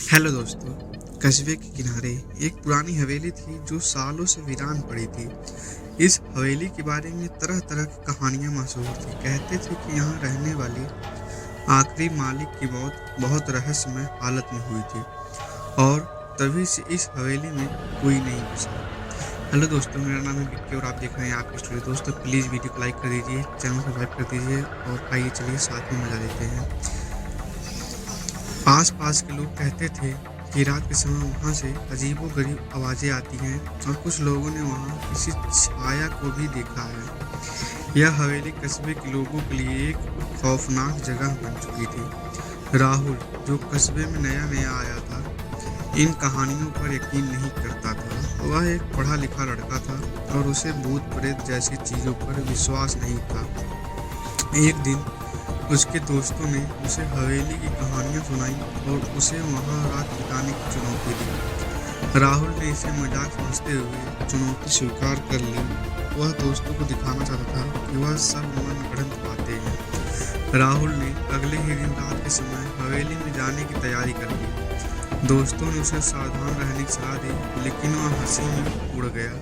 Hello दोस्तों। कस्बे के किनारे एक पुरानी हवेली थी जो सालों से वीरान पड़ी थी। इस हवेली के बारे में तरह तरह की कहानियां मशहूर थी। कहते थे कि यहाँ रहने वाली आखिरी मालिक की मौत बहुत रहस्यमय हालत में हुई थी और तभी से इस हवेली में कोई नहीं घुसा। हेलो दोस्तों, मेरा नाम है विक्की और आप देख रहे हैं आपकी स्टोरी। दोस्तों प्लीज़ वीडियो को लाइक कर दीजिए, चैनल को सब्सक्राइब कर दीजिए और आइए चलिए साथ में मजा लेते हैं। आस पास के लोग कहते थे कि रात के समय वहां से अजीबोगरीब आवाजें आती हैं और कुछ लोगों ने वहां किसी छाया को भी देखा है। यह हवेली कस्बे के लोगों के लिए एक खौफनाक जगह बन चुकी थी। राहुल, जो कस्बे में नया नया आया था, इन कहानियों पर यकीन नहीं करता था। वह एक पढ़ा लिखा लड़का था और उसे भूत प्रेत जैसी चीजों पर विश्वास नहीं था। एक दिन उसके दोस्तों ने उसे हवेली की कहानियां सुनाई और उसे वहां रात बिताने की चुनौती दी। राहुल ने इसे मजाक समझते हुए चुनौती स्वीकार कर ली। वह दोस्तों को दिखाना चाहता था कि वह सब मन गढ़ंत बातें हैं। राहुल ने अगले ही दिन रात के समय हवेली में जाने की तैयारी कर ली। दोस्तों ने उसे सावधान रहने की सलाह दी, लेकिन वह हंसी में उड़ गया।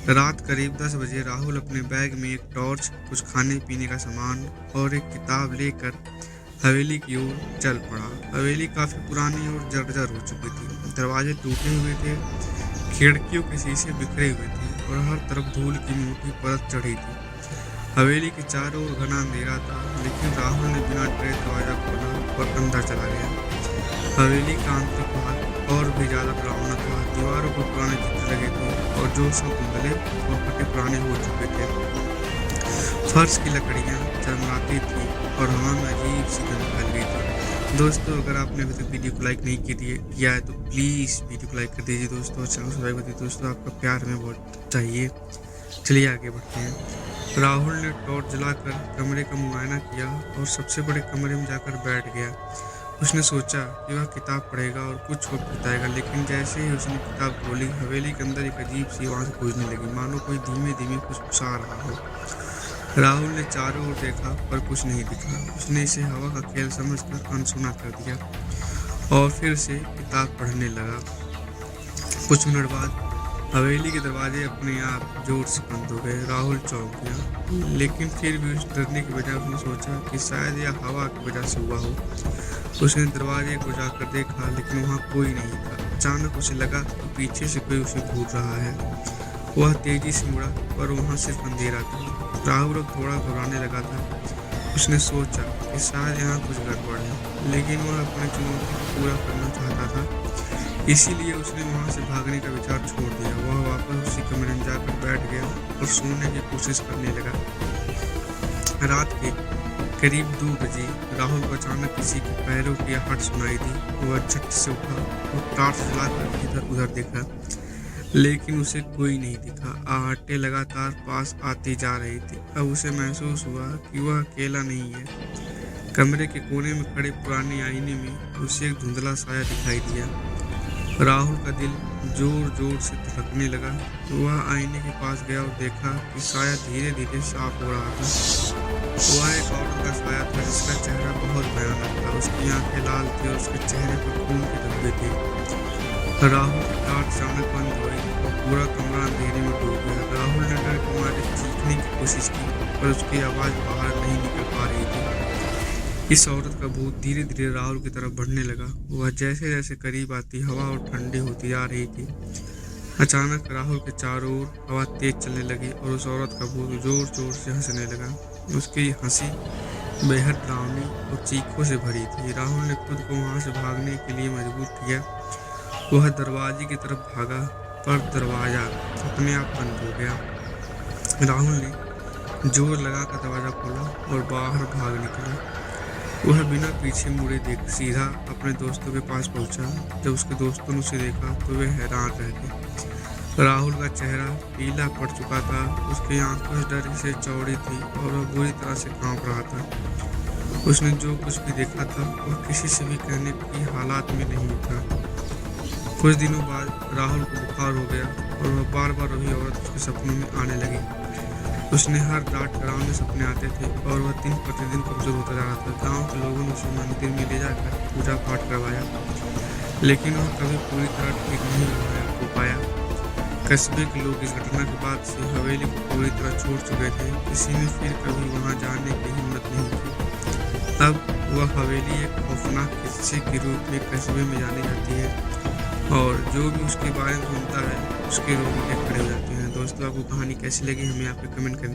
रात करीब 10 बजे राहुल अपने बैग में एक टॉर्च, कुछ खाने पीने का सामान और एक किताब लेकर हवेली की ओर चल पड़ा। हवेली काफी पुरानी और जर्जर हो चुकी थी। दरवाजे टूटे हुए थे, खिड़कियों के शीशे बिखरे हुए थे और हर तरफ धूल की मोटी परत चढ़ी थी। हवेली के चारों ओर घना अंधेरा था, लेकिन राहुल ने बिना डरे दरवाजा खोला और अंदर चला गया। हवेली का आंतरिक भाग और भी ज्यादा डरावना था। दीवारों पर पुराने चित्र लगे थे और जो सब धुंधले और फटे पुराने हो चुके थे। फर्श की लकड़ियां चरमराती थी और हवा में अजीब सी गंध फैल गई थी। दोस्तों, अगर आपने अभी तक वीडियो को लाइक नहीं किया है तो प्लीज़ वीडियो को लाइक कर दीजिए दोस्तों, चैनल सब्सक्राइब कर दीजिए दोस्तों, आपका प्यार हमें बहुत चाहिए। चलिए आगे बढ़ते हैं। राहुल ने टॉर्च जलाकर कमरे का मुआयना किया और सबसे बड़े कमरे में जाकर बैठ गया। उसने सोचा कि वह किताब पढ़ेगा और कुछ वक्त बिताएगा, लेकिन जैसे ही उसने किताब खोली, हवेली के अंदर एक अजीब सी आवाज गूंजने लगी, मानो कोई धीमे धीमे कुछ उछाल रहा हो। राहुल ने चारों ओर देखा पर कुछ नहीं दिखा। उसने इसे हवा का खेल समझकर अनसुना कर दिया और फिर से किताब पढ़ने लगा। कुछ मिनट बाद हवेली के दरवाजे अपने आप जोर से बंद हो गए। राहुल चौंक गया, लेकिन फिर भी उस डरने की बजाय उसने सोचा कि शायद यह हवा की वजह से हुआ हो। उसने दरवाजे को जाकर देखा, लेकिन वहां कोई नहीं था। अचानक उसे लगा कि पीछे से कोई उसे घूर रहा है। वह तेजी से मुड़ा, पर वहां सिर्फ अंधेरा था। राहुल अब थोड़ा घबराने लगा था। उसने सोचा कि शायद यहाँ कुछ गड़बड़ है, लेकिन वह अपनी चुनौती को पूरा करना चाहता था, इसीलिए उसने वहां से भागने का विचार छोड़ दिया। वह वापस उसी कमरे में जाकर बैठ गया और सोने की कोशिश करने लगा। रात के करीब 2 बजे राहुल को अचानक किसी के पैरों की आहट सुनाई दी। वह झट से उठा और टॉर्च जलाकर इधर उधर देखा, लेकिन उसे कोई नहीं दिखा। आहटें लगातार पास आती जा रही थी। अब उसे महसूस हुआ कि वह अकेला नहीं है। कमरे के कोने में खड़े पुराने आईने में उसे एक धुंधला साया दिखाई दिया। राहुल का दिल जोर जोर से धड़कने लगा। वह आईने के पास गया और देखा कि साया धीरे धीरे साफ हो रहा था। वह एक औरत का साया था जिसका चेहरा बहुत भयानक था। उसकी आंखें लाल थी और उसके चेहरे पर खून के धब्बे थे। राहुल की टॉर्च अचानक बंद हो गई और पूरा कमरा अंधेरे में डूब गया। राहुल ने डर के मारे चीखने की कोशिश की, पर उसकी आवाज बाहर नहीं निकल पा रही थी। इस औरत का भूत धीरे धीरे राहुल की तरफ बढ़ने लगा। वह जैसे जैसे करीब आती, हवा और ठंडी होती जा रही थी। अचानक राहुल के चारों ओर हवा तेज चलने लगी और उस औरत का भूत जोर जोर से हंसने लगा। उसकी हंसी बेहद डरावनी और चीखों से भरी थी। राहुल ने खुद को वहां से भागने के लिए मजबूर किया। वह दरवाजे की तरफ भागा, पर दरवाजा अपने आप बंद हो गया। राहुल ने जोर लगाकर दरवाजा खोला और बाहर भाग निकला। वह बिना पीछे मुड़े सीधा अपने दोस्तों के पास पहुंचा। जब उसके दोस्तों ने उसे देखा तो वे हैरान रह गए। राहुल का चेहरा पीला पड़ चुका था, उसकी आंखें डर से चौड़ी थी और वह बुरी तरह से कांप रहा था। उसने जो कुछ भी देखा था वह किसी से भी कहने की हालात में नहीं था। कुछ दिनों बाद राहुल को बुखार हो गया और वह बार बार वही औरत उसके सपनों में आने लगी। उसने हर रात डरावने सपने आते थे और वह दिन प्रतिदिन कमजोर होता जा रहा था। गांव के लोगों ने उसे मंदिर में ले जाकर पूजा पाठ करवाया, लेकिन वह कभी पूरी तरह ठीक नहीं हो पाया। कस्बे के लोग इस घटना के बाद से हवेली को पूरी तरह छोड़ चुके थे। किसी ने फिर कभी वहां जाने की हिम्मत नहीं की। अब वह हवेली एक खौफनाक किस्से के रूप में कस्बे में जानी जाती है और जो भी उसके बारे में सुनता है उसके रोंगटे खड़े हो जाते हैं। दोस्तों, आपको कहानी कैसी लगी हमें यहाँ पे कमेंट करें।